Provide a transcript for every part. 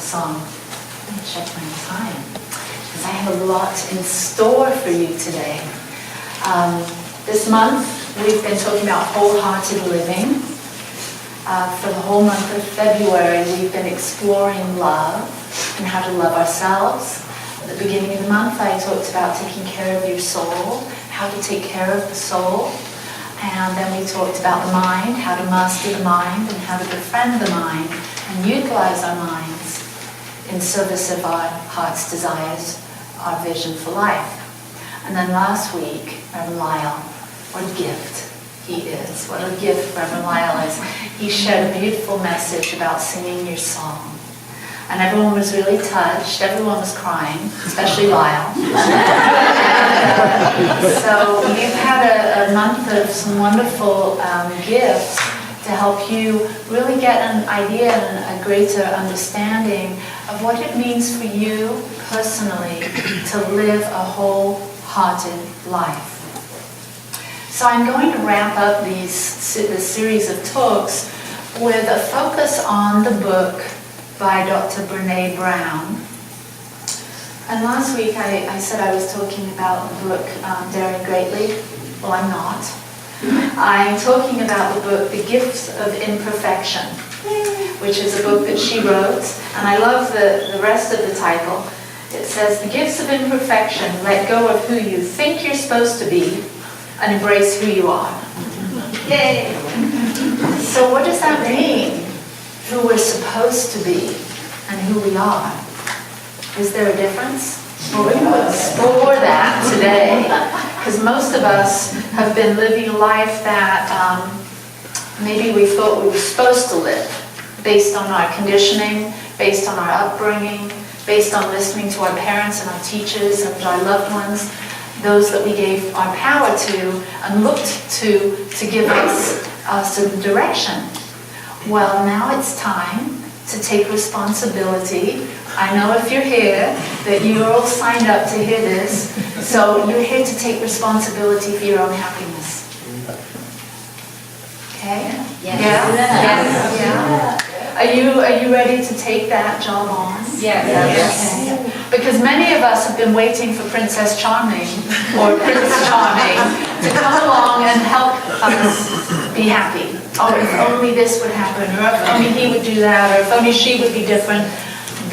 song. Let me check my time, because I have a lot in store for you today. This month, we've been talking about wholehearted living. For the whole month of February, we've been exploring love and how to love ourselves. At the beginning of the month, I talked about taking care of your soul, how to take care of the soul. And then we talked about the mind, how to master the mind, and how to befriend the mind and utilize our minds in service of our heart's desires, our vision for life. And then last week, Reverend Lyle, what a gift he is. What a gift Reverend Lyle is. He shared a beautiful message about singing your song. And everyone was really touched. Everyone was crying, especially Lyle. So we've had a month of some wonderful gifts to help you really get an idea and a greater understanding of what it means for you personally to live a wholehearted life. So I'm going to wrap up this series of talks with a focus on the book by Dr. Brene Brown. And last week I said I was talking about the book Daring Greatly. Well, I'm not. I'm talking about the book The Gifts of Imperfection, which is a book that she wrote. And I love the rest of the title. It says, The Gifts of Imperfection, let go of who you think you're supposed to be and embrace who you are. Yay! So what does that mean? Who we're supposed to be and who we are. Is there a difference? Well, we're going to explore that today, because most of us have been living a life that maybe we thought we were supposed to live, based on our conditioning, based on our upbringing, based on listening to our parents and our teachers and our loved ones, those that we gave our power to and looked to give us some direction. Well, now it's time to take responsibility. I know if you're here that you're all signed up to hear this, so you're here to take responsibility for your own happiness. Okay? Yes. Yeah? Are you ready to take that job on? Yes. Okay. Because many of us have been waiting for Princess Charming or Prince Charming to come along and help us be happy. Or if only this would happen, or if only he would do that, or if only she would be different,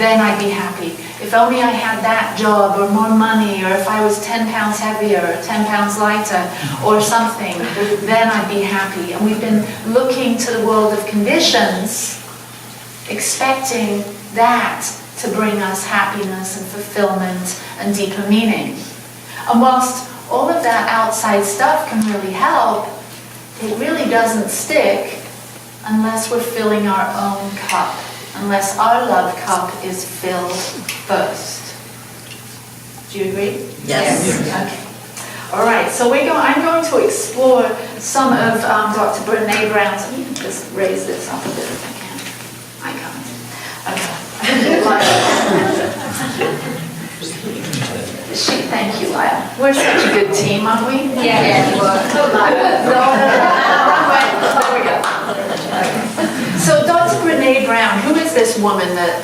then I'd be happy. If only I had that job, or more money, or if I was 10 pounds heavier, or 10 pounds lighter, or something, then I'd be happy. And we've been looking to the world of conditions, expecting that to bring us happiness and fulfillment and deeper meaning. And whilst all of that outside stuff can really help, it really doesn't stick unless we're filling our own cup, unless our love cup is filled first. Do you agree? Yes. Okay. All right, so I'm going to explore some of Dr. Brene Brown's. You can just raise this up a bit if I can. I can't. Okay. Thank you, Lyle. We're such a good team, aren't we? Yeah. There we go. So Dr. Brene Brown, who is this woman that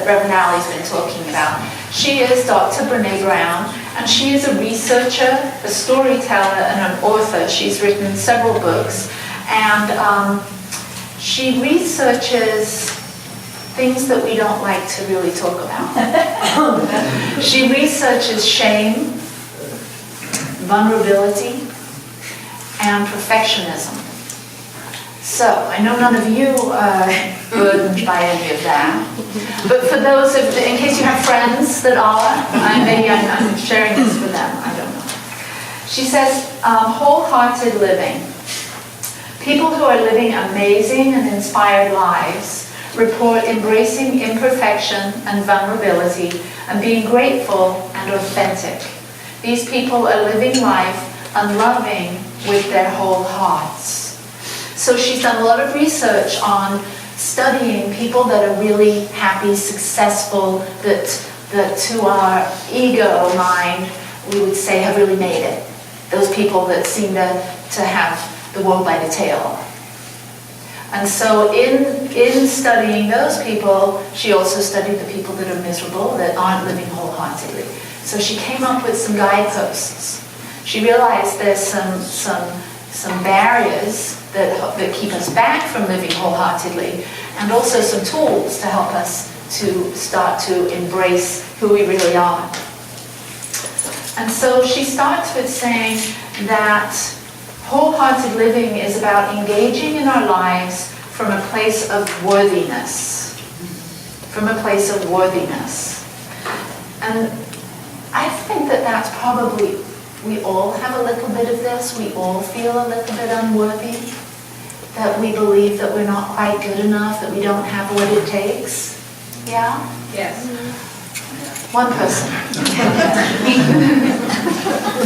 Reverend Allie's been talking about? She is Dr. Brene Brown, and she is a researcher, a storyteller, and an author. She's written several books, and she researches things that we don't like to really talk about. She researches shame, vulnerability, and perfectionism. So, I know none of you are burdened by any of that, but for those of, in case you have friends that are, maybe I'm sharing this for them, I don't know. She says, wholehearted living. People who are living amazing and inspired lives report embracing imperfection and vulnerability and being grateful and authentic. These people are living life and loving with their whole hearts. So she's done a lot of research on studying people that are really happy, successful, that to our ego mind, we would say have really made it. Those people that seem to have the world by the tail. And so in studying those people, she also studied the people that are miserable, that aren't living wholeheartedly. So she came up with some guideposts. She realized there's some barriers that keep us back from living wholeheartedly, and also some tools to help us to start to embrace who we really are. And so she starts with saying that wholehearted living is about engaging in our lives from a place of worthiness. From a place of worthiness. And I think that that's probably, we all have a little bit of this. We all feel a little bit unworthy. That we believe that we're not quite good enough, that we don't have what it takes. Yeah? Yes. One person.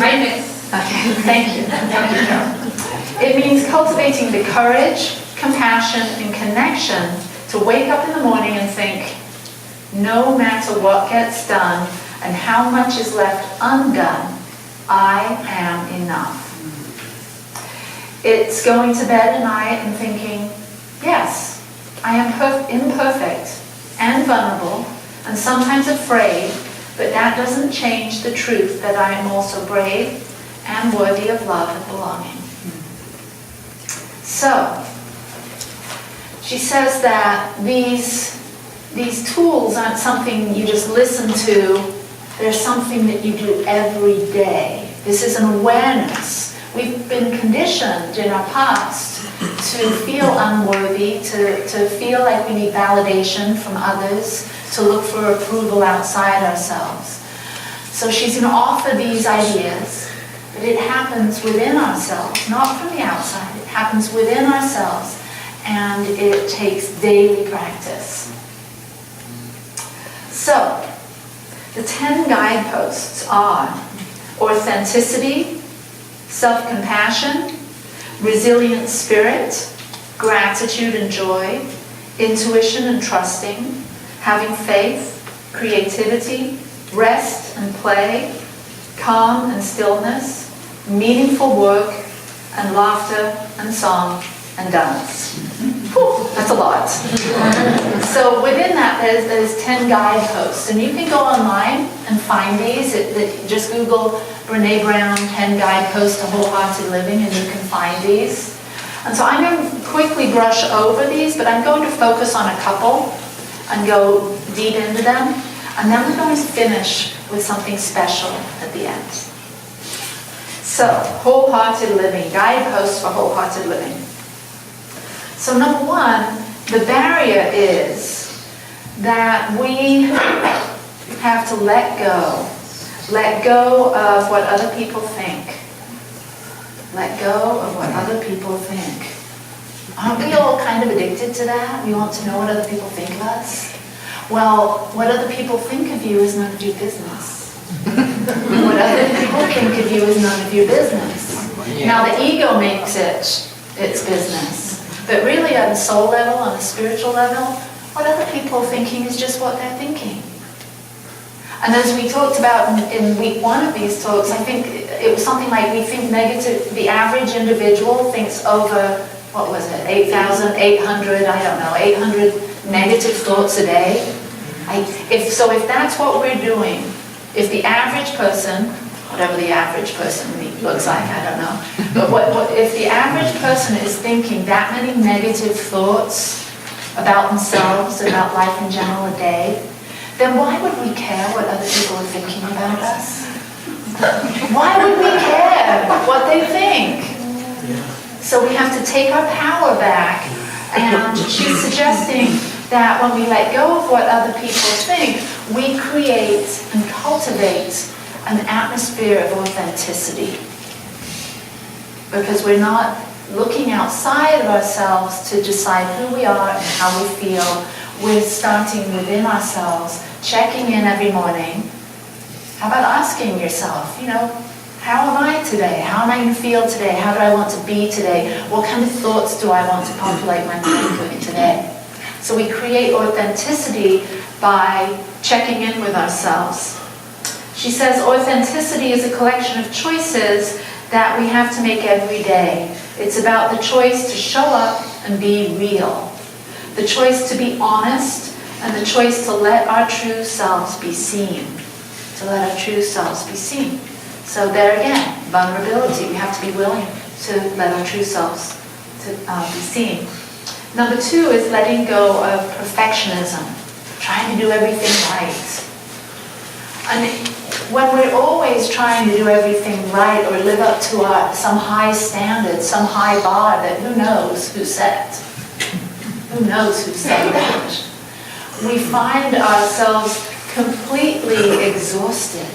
I miss. Okay, thank you. Thank you, Carol. It means cultivating the courage, compassion, and connection to wake up in the morning and think, no matter what gets done and how much is left undone, I am enough. It's going to bed at night and thinking, yes, I am imperfect and vulnerable and sometimes afraid, but that doesn't change the truth that I am also brave and worthy of love and belonging. So, she says that these tools aren't something you just listen to, they're something that you do every day. This is an awareness. We've been conditioned in our past to feel unworthy, to feel like we need validation from others, to look for approval outside ourselves. So she's going to offer these ideas, but it happens within ourselves, not from the outside. It happens within ourselves, and it takes daily practice. So, the 10 guideposts are authenticity, self-compassion, resilient spirit, gratitude and joy, intuition and trusting, having faith, creativity, rest and play, calm and stillness, meaningful work, and laughter and song and dance. Whew, that's a lot. So within that, there's 10 guideposts, and you can go online and find these. Just Google Brene Brown 10 guideposts to wholehearted living, and you can find these. And so I'm going to quickly brush over these, but I'm going to focus on a couple and go deep into them, and then we're going to finish with something special at the end. So, wholehearted living, guideposts for wholehearted living. So number one, the barrier is that we have to let go of what other people think. Let go of what other people think. Aren't we all kind of addicted to that? We want to know what other people think of us. Well, what other people think of you is none of your business. What other people think of you is none of your business. Now the ego makes it its business. But really on the soul level, on the spiritual level, what other people are thinking is just what they're thinking. And as we talked about in week 1 of these talks, I think it was something like we think negative, the average individual thinks over, what was it, 8,800, I don't know, 800 negative thoughts a day. If that's what we're doing, if the average person, whatever the average person looks like, I don't know, but if the average person is thinking that many negative thoughts about themselves, about life in general a day, then why would we care what other people are thinking about us? Why would we care what they think? So we have to take our power back, and she's suggesting that when we let go of what other people think, we create and cultivate an atmosphere of authenticity. Because we're not looking outside of ourselves to decide who we are and how we feel. We're starting within ourselves, checking in every morning. How about asking yourself, how am I today? How am I going to feel today? How do I want to be today? What kind of thoughts do I want to populate my mind with today? So we create authenticity by checking in with ourselves. She says authenticity is a collection of choices that we have to make every day. It's about the choice to show up and be real. The choice to be honest and the choice to let our true selves be seen. To let our true selves be seen. So there again, vulnerability. We have to be willing to let our true selves to be seen. Number 2 is letting go of perfectionism. Trying to do everything right. And when we're always trying to do everything right or live up to some high standard, some high bar that who knows who set. Who knows who set that? We find ourselves completely exhausted.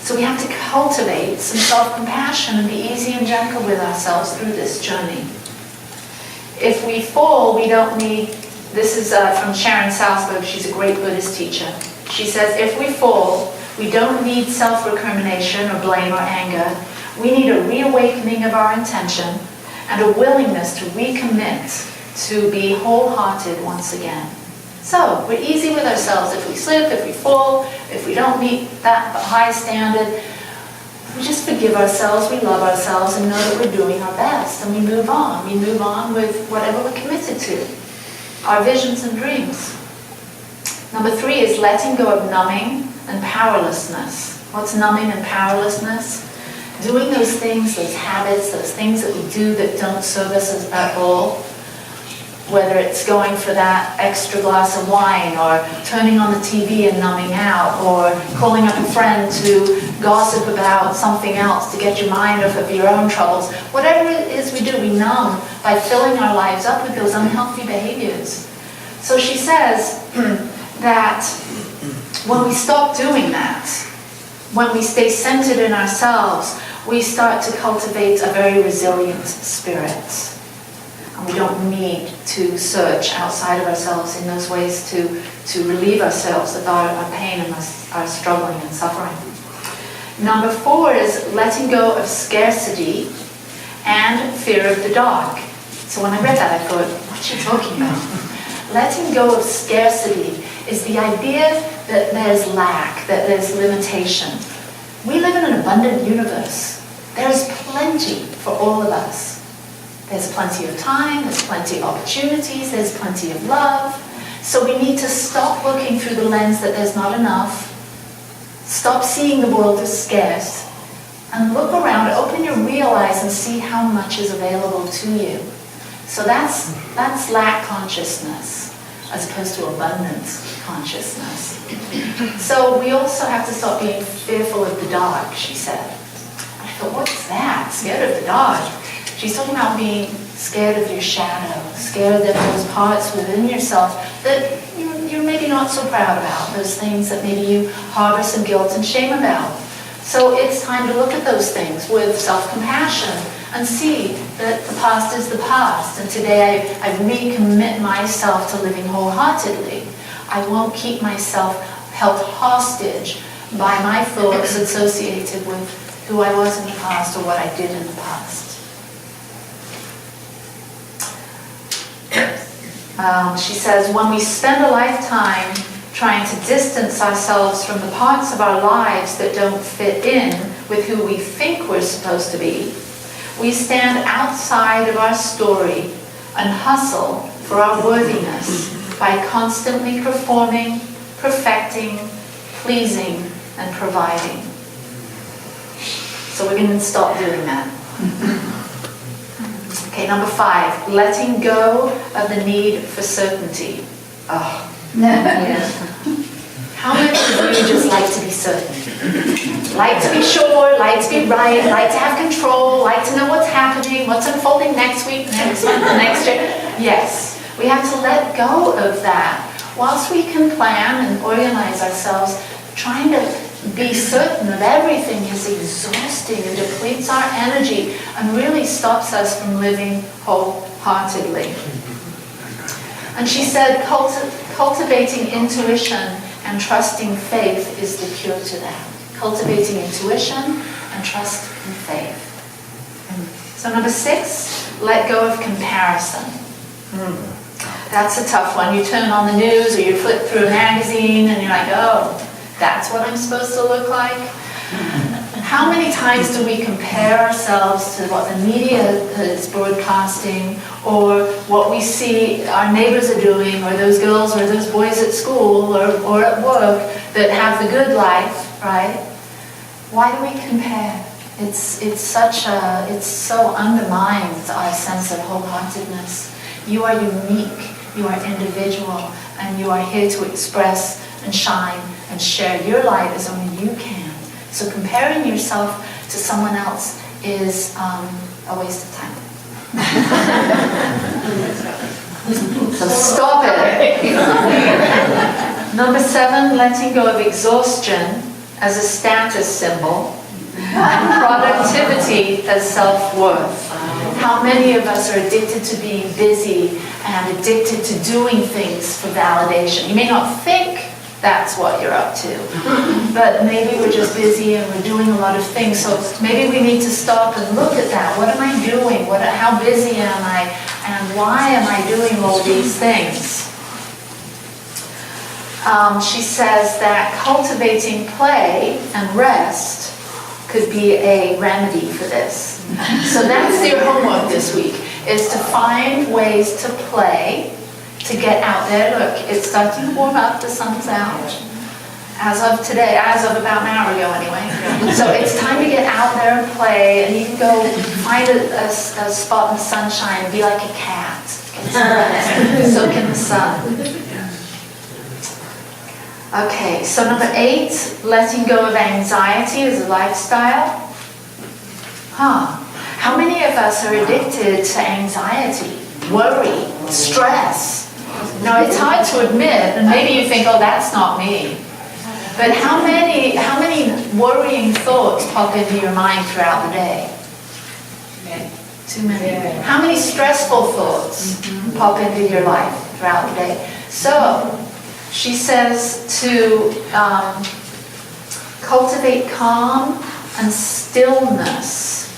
So we have to cultivate some self-compassion and be easy and gentle with ourselves through this journey. If we fall, we don't need, this is from Sharon Salzberg, she's a great Buddhist teacher. She says, if we fall, we don't need self-recrimination or blame or anger. We need a reawakening of our intention and a willingness to recommit to be wholehearted once again. So, we're easy with ourselves. If we slip, if we fall, if we don't meet that high standard, we just forgive ourselves, we love ourselves, and know that we're doing our best, and we move on. We move on with whatever we're committed to, our visions and dreams. Number 3 is letting go of numbing and powerlessness. What's numbing and powerlessness? Doing those things, those habits, those things that we do that don't serve us at all. Whether it's going for that extra glass of wine, or turning on the TV and numbing out, or calling up a friend to gossip about something else to get your mind off of your own troubles. Whatever it is we do, we numb by filling our lives up with those unhealthy behaviors. So she says that when we stop doing that, when we stay centered in ourselves, we start to cultivate a very resilient spirit. And we don't need to search outside of ourselves in those ways to relieve ourselves of our pain and our struggling and suffering. Number 4 is letting go of scarcity and fear of the dark. So when I read that, I thought, what's she talking about? Letting go of scarcity is the idea that there's lack, that there's limitation. We live in an abundant universe. There's plenty for all of us. There's plenty of time, there's plenty of opportunities, there's plenty of love. So we need to stop looking through the lens that there's not enough. Stop seeing the world as scarce. And look around, open your real eyes and see how much is available to you. So that's lack consciousness, as opposed to abundance consciousness. So we also have to stop being fearful of the dark, she said. I thought, what's that? Scared of the dark? She's talking about being scared of your shadow, scared of those parts within yourself that you're maybe not so proud about, those things that maybe you harbor some guilt and shame about. So it's time to look at those things with self-compassion and see that the past is the past. And today I recommit myself to living wholeheartedly. I won't keep myself held hostage by my thoughts associated with who I was in the past or what I did in the past. She says, when we spend a lifetime trying to distance ourselves from the parts of our lives that don't fit in with who we think we're supposed to be, we stand outside of our story and hustle for our worthiness by constantly performing, perfecting, pleasing, and providing. So we're going to stop doing that. Okay, number 5, letting go of the need for certainty. Oh, yeah. How much do you just like to be certain? Like to be sure, like to be right, like to have control, like to know what's happening, what's unfolding next week, next month, next year? Yes, we have to let go of that. Whilst we can plan and organize ourselves, trying to be certain of everything is exhausting and depletes our energy and really stops us from living wholeheartedly. And she said, cultivating intuition and trusting faith is the cure to that. Cultivating intuition and trust and faith. So number 6, let go of comparison. That's a tough one. You turn on the news or you flip through a magazine and you're like, oh, that's what I'm supposed to look like? How many times do we compare ourselves to what the media is broadcasting, or what we see our neighbors are doing, or those girls or those boys at school or at work that have the good life, right? Why do we compare? It so undermines our sense of wholeheartedness. You are unique, you are individual, and you are here to express and shine and share your light as only you can. So comparing yourself to someone else is a waste of time. So stop it. Number 7, letting go of exhaustion as a status symbol and productivity as self-worth. How many of us are addicted to being busy and addicted to doing things for validation? You may not think that's what you're up to, but maybe we're just busy and we're doing a lot of things. So maybe we need to stop and look at that. What am I doing? How busy am I? And why am I doing all these things? She says that cultivating play and rest could be a remedy for this. So that's your homework this week, is to find ways to play, to get out there. Look, it's starting to warm up, the sun's out. As of today, as of about an hour ago anyway. So it's time to get out there and play, and you can go find a spot in the sunshine and be like a cat. Soak in the sun. Okay, so number 8, letting go of anxiety as a lifestyle. How many of us are addicted to anxiety, worry, stress? Now, it's hard to admit, and maybe you think, oh, that's not me. But how many worrying thoughts pop into your mind throughout the day? Too many. How many stressful thoughts pop into your life throughout the day? So, she says to cultivate calm and stillness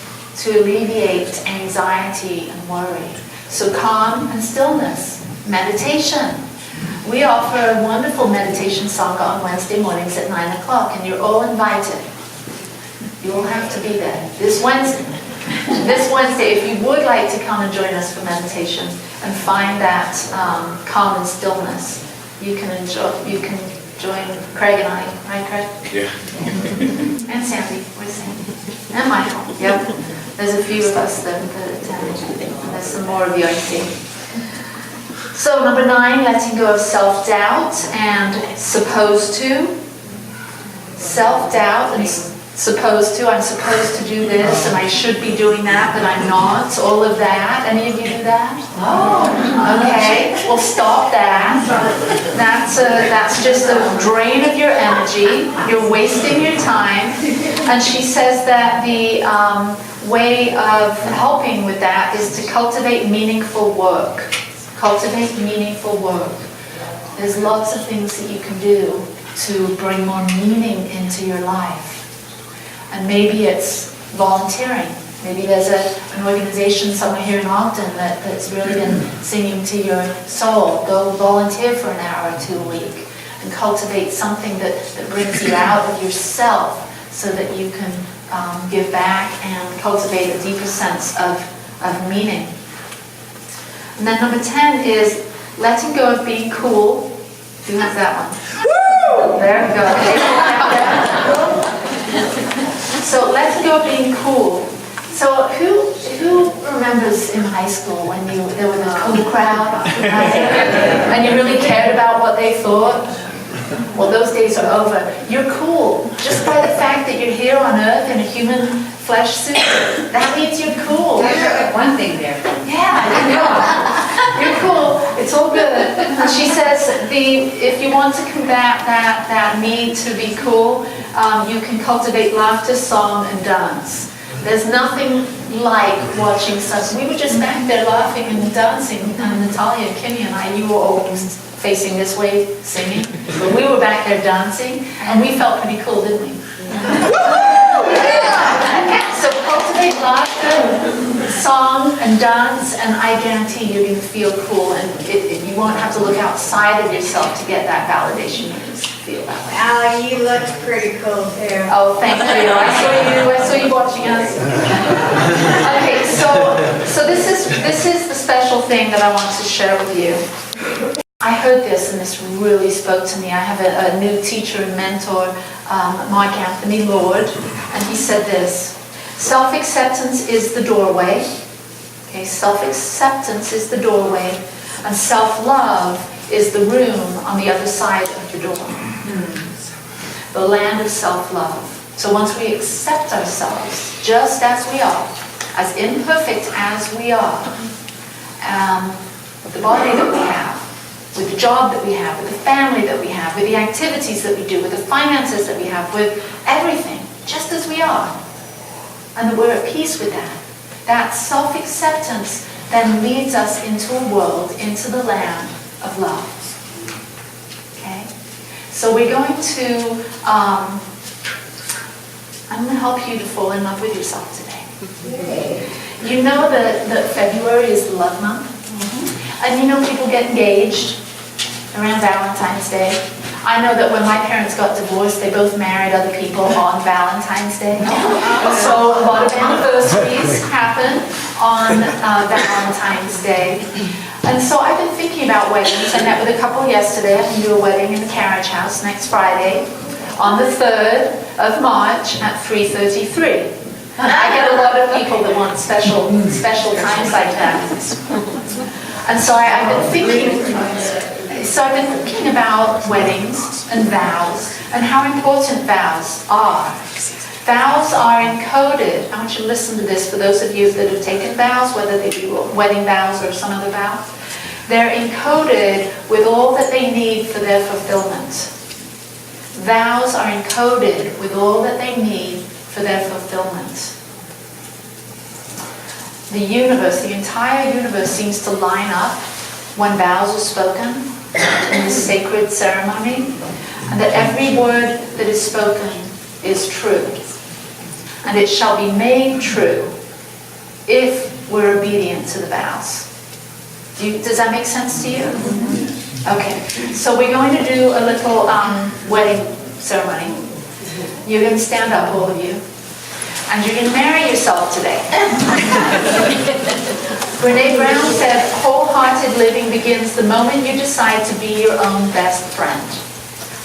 to alleviate anxiety and worry. So calm and stillness. Meditation. We offer a wonderful meditation sangha on Wednesday mornings at 9 o'clock, and you're all invited. You will have to be there this Wednesday. This Wednesday, if you would like to come and join us for meditation and find that calm and stillness, you can join Craig and I, right, Craig? Yeah. And Sandy. Where's Sandy? And Michael. Yep. There's a few of us that attend. And there's some more of you, I see. So number 9, letting go of self-doubt and supposed to. Self-doubt and supposed to. I'm supposed to do this and I should be doing that, but I'm not. All of that. Any of you do that? Oh. Okay. Well, stop that. That's just a drain of your energy. You're wasting your time. And she says that the way of helping with that is to cultivate meaningful work. Cultivate meaningful work. There's lots of things that you can do to bring more meaning into your life. And maybe it's volunteering. Maybe there's an organization somewhere here in Ogden that's really been singing to your soul. Go volunteer for an hour or 2 a week and cultivate something that brings you out of yourself so that you can give back and cultivate a deeper sense of meaning. And then number 10 is letting go of being cool. Who has that one? Woo! There we go. So letting go of being cool. So who remembers in high school when there was a cool crowd and you really cared about what they thought? Well, those days are over. You're cool. Just by the fact that you're here on Earth in a human flesh suit, that means you're cool. One thing there. Yeah, you're cool. It's all good. And she says if you want to combat that need to be cool, you can cultivate laughter, song, and dance. There's nothing like watching such. We were just back there laughing and dancing, and Natalia, Kimmy, and I. You were all facing this way singing, but we were back there dancing, and we felt pretty cool, didn't we? So cultivate laughter, song, and dance, and I guarantee you're going to feel cool, and you won't have to look outside of yourself to get that validation. You just feel that way. You look pretty cool too. Oh, thank you. I saw you watching us. Okay, so this is the special thing that I want to share with you. I heard this and this really spoke to me. I have a new teacher and mentor, Mark Anthony Lord, and he said this: self-acceptance is the doorway. Okay, self-acceptance is the doorway, and self-love is the room on the other side of the door. The land of self-love. So once we accept ourselves just as we are, as imperfect as we are, with the body that we have, with the job that we have, with the family that we have, with the activities that we do, with the finances that we have, with everything, just as we are, and that we're at peace with that, that self-acceptance then leads us into a world, into the land of love. Okay? So we're going to, I'm going to help you to fall in love with yourself today. You know that February is the love month? And you know people get engaged around Valentine's Day. I know that when my parents got divorced, they both married other people on Valentine's Day. So a lot of anniversaries happen on Valentine's Day. And so I've been thinking about weddings. I met with a couple yesterday. I can do a wedding in the carriage house next Friday on the 3rd of March at 3:33. I get a lot of people that want special times like that. And so I've been thinking about weddings and vows and how important vows are. Vows are encoded. I want you to listen to this for those of you that have taken vows, whether they be wedding vows or some other vow. They're encoded with all that they need for their fulfillment. Vows are encoded with all that they need for their fulfillment. The universe, the entire universe seems to line up when vows are spoken in this sacred ceremony, and that every word that is spoken is true. And it shall be made true if we're obedient to the vows. Does that make sense to you? Okay, so we're going to do a little wedding ceremony. You're going to stand up, all of you. And you're going to marry yourself today. Brene Brown said, wholehearted living begins the moment you decide to be your own best friend.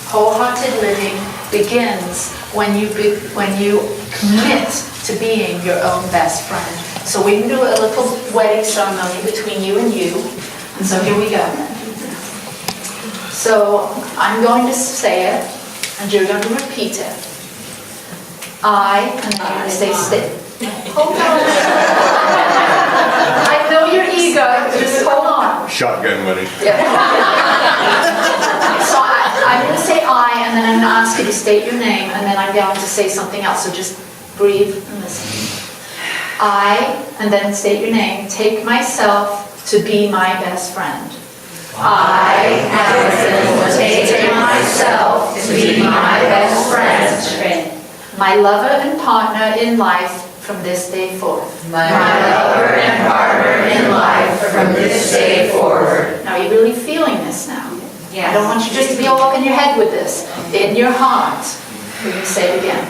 Wholehearted living begins when you commit to being your own best friend. So we can do a little wedding ceremony between you and you. And so here we go. So I'm going to say it, and you're going to repeat it. I, and then you're going to say stick. Hold on. I know your ego, just hold on. Shotgun wedding. Yeah. So I'm going to say I, and then I'm going to ask you to state your name, and then I'm going to say something else. So just breathe and listen. I, and then state your name, take myself to be my best friend. I, Allison, take myself to be my best friend. My lover and partner in life from this day forth. My lover and partner in life from this day forward. Now, are you really feeling this now? Yes. I don't want you just to be all up in your head with this. In your heart. We're going to say it again.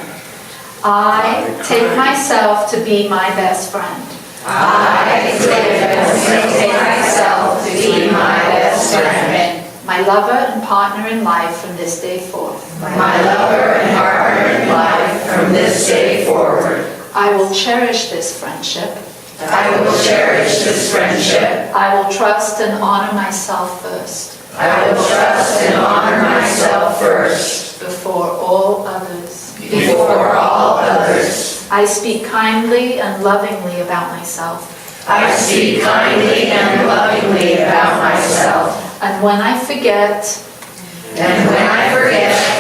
I take myself to be my best friend. I take myself to be my best friend. My lover and partner in life from this day forth. My lover and partner in life from this day forward. I will cherish this friendship. I will cherish this friendship. I will trust and honor myself first. I will trust and honor myself first. Before all others. Before all others. I speak kindly and lovingly about myself. I speak kindly and lovingly about myself. And when I forget,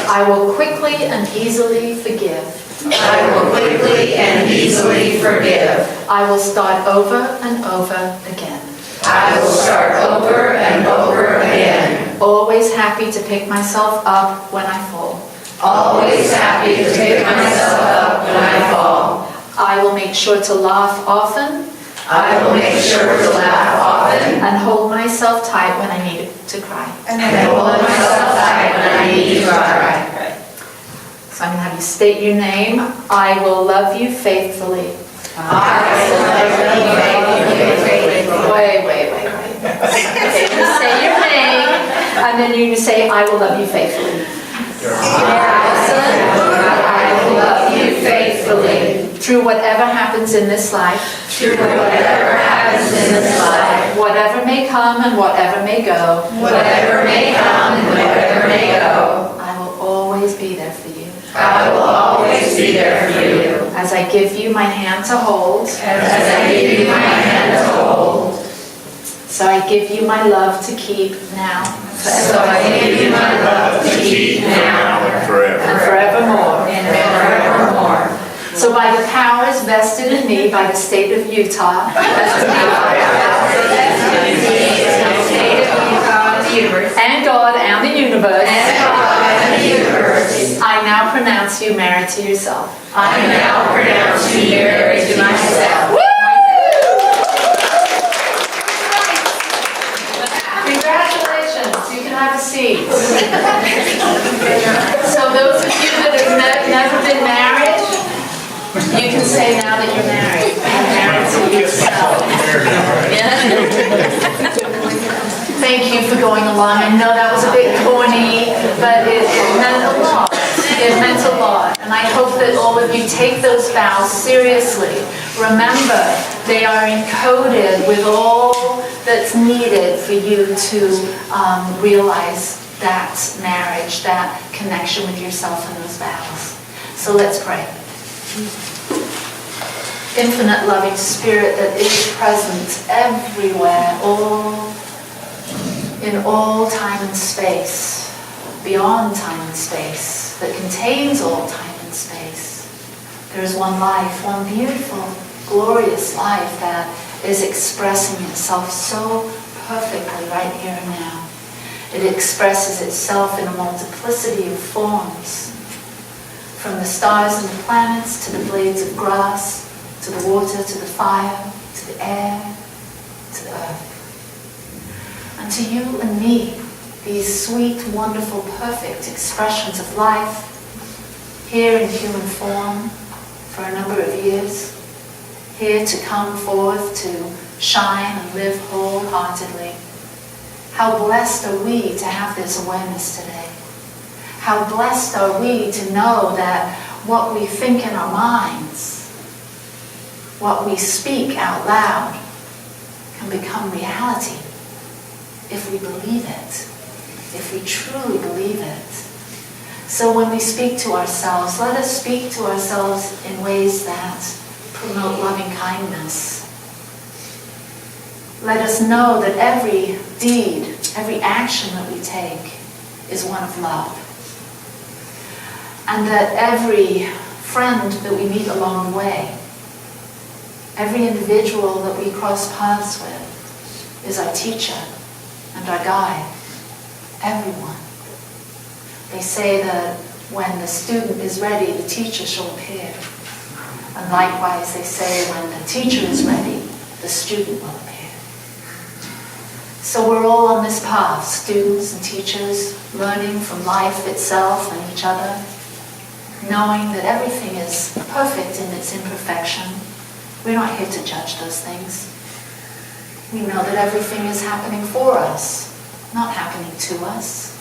I will quickly and easily forgive. I will quickly and easily forgive. I will start over and over again. I will start over and over again. Always happy to pick myself up when I fall. Always happy to pick myself up when I fall. I will make sure to laugh often. I will make sure to laugh often. And hold myself tight when I need to cry. And hold myself tight when I need to cry. State your name. I will love you faithfully. I will love you faithfully. Wait. Okay, you say your name, and then you say, I will love you faithfully. I will love you faithfully. Through whatever happens in this life. Through whatever happens in this life. Whatever may come and whatever may go. Whatever may come and whatever may go. I will always be there for you. I will always be there for you. As I give you my hand to hold. As I give you my hand to hold. So I give you my love to keep now. So I give you my love to keep now and forevermore. And forevermore. So by the powers vested in me by the state of Utah, and God and the universe, I now pronounce you married to yourself. I now pronounce you married to myself. Congratulations, you can have a seat. So those of you that have never been married, you can say now that you're married. You're married to yourself. Thank you for going along. I know that was a bit corny, but it meant a lot. It meant a lot. And I hope that all of you take those vows seriously. Remember, they are encoded with all that's needed for you to realize that marriage, that connection with yourself and those vows. So let's pray. Infinite loving spirit that is present everywhere, in all time and space, beyond time and space, that contains all time and space. There is one life, one beautiful, glorious life that is expressing itself so perfectly right here and now. It expresses itself in a multiplicity of forms, from the stars and the planets to the blades of grass, to the water, to the fire, to the air, to the earth. And to you and me, these sweet, wonderful, perfect expressions of life, here in human form for a number of years, here to come forth to shine and live wholeheartedly. How blessed are we to have this awareness today? How blessed are we to know that what we think in our minds, what we speak out loud, can become reality if we believe it, if we truly believe it. So when we speak to ourselves, let us speak to ourselves in ways that promote loving kindness. Let us know that every deed, every action that we take is one of love. And that every friend that we meet along the way, every individual that we cross paths with is our teacher and our guide. Everyone. They say that when the student is ready, the teacher shall appear. And likewise, they say when the teacher is ready, the student will appear. So we're all on this path, students and teachers, learning from life itself and each other, knowing that everything is perfect in its imperfection. We're not here to judge those things. We know that everything is happening for us, not happening to us.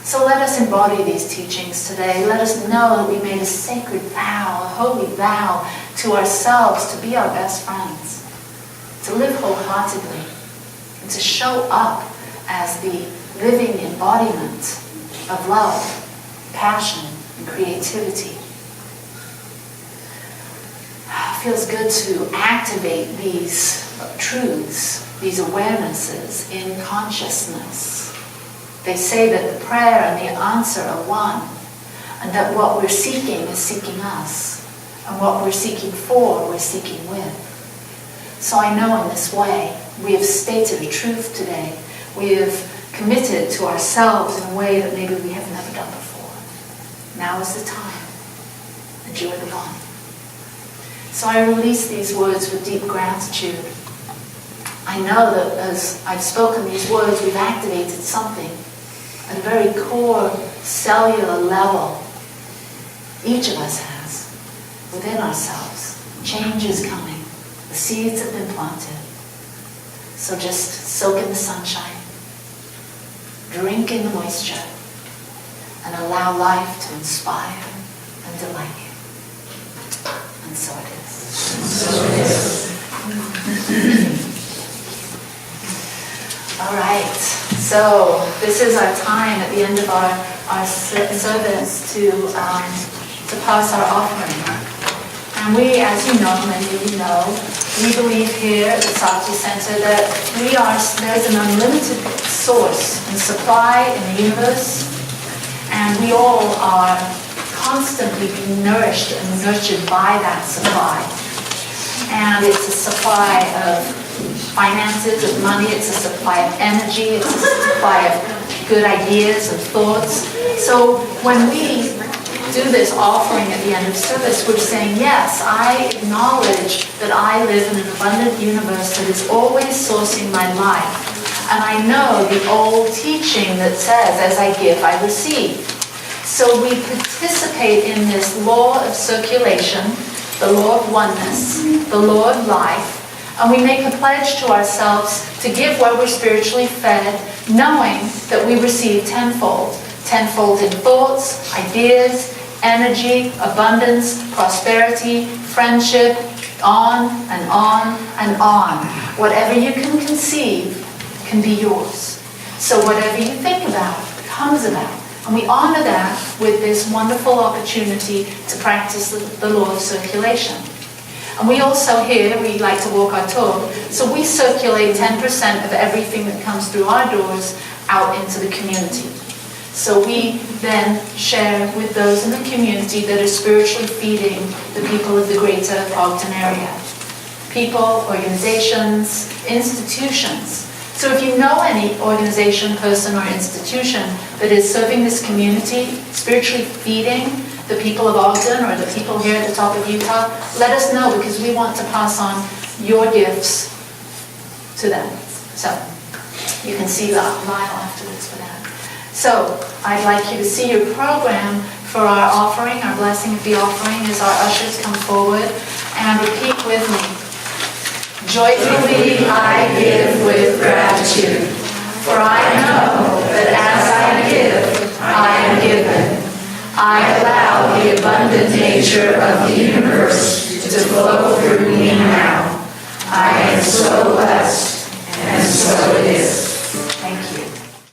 So let us embody these teachings today. Let us know that we made a sacred vow, a holy vow to ourselves to be our best friends, to live wholeheartedly, and to show up as the living embodiment of love, passion, and creativity. It feels good to activate these truths, these awarenesses in consciousness. They say that the prayer and the answer are one, and that what we're seeking is seeking us, and what we're seeking for, we're seeking with. So I know in this way, we have stated a truth today. We have committed to ourselves in a way that maybe we have never done before. Now is the time, and you are the one. So I release these words with deep gratitude. I know that as I've spoken these words, we've activated something at a very core cellular level Each of us has, within ourselves. Change is coming. The seeds have been planted. So just soak in the sunshine, drink in the moisture, and allow life to inspire and delight you. And so it is. So it is. All right, so this is our time at the end of our service to pass our offering. And we, as you know, many of you know, we believe here at the Satya Center that there's an unlimited source and supply in the universe, and we all are constantly being nourished and nurtured by that supply. And it's a supply of finances, of money, it's a supply of energy, it's a supply of good ideas and thoughts. So when we do this offering at the end of service, we're saying, yes, I acknowledge that I live in an abundant universe that is always sourcing my life. And I know the old teaching that says, as I give, I receive. So we participate in this law of circulation, the law of oneness, the law of life, and we make a pledge to ourselves to give where we're spiritually fed, knowing that we receive tenfold. Tenfold in thoughts, ideas, energy, abundance, prosperity, friendship, on and on and on. Whatever you can conceive can be yours. So whatever you think about comes about. And we honor that with this wonderful opportunity to practice the law of circulation. And we also here, we like to walk our talk, so we circulate 10% of everything that comes through our doors out into the community. So we then share with those in the community that are spiritually feeding the people of the greater Ogden area. People, organizations, institutions. So if you know any organization, person, or institution that is serving this community, spiritually feeding the people of Ogden or the people here at the top of Utah, let us know, because we want to pass on your gifts to them. So you can see the mile afterwards for that. So I'd like you to see your program for our offering, our blessing of the offering, as our ushers come forward, and repeat with me. Joyfully I give with gratitude, for I know that as I give, I am given. I allow the abundant nature of the universe to flow through me now. I am so blessed, and so it is.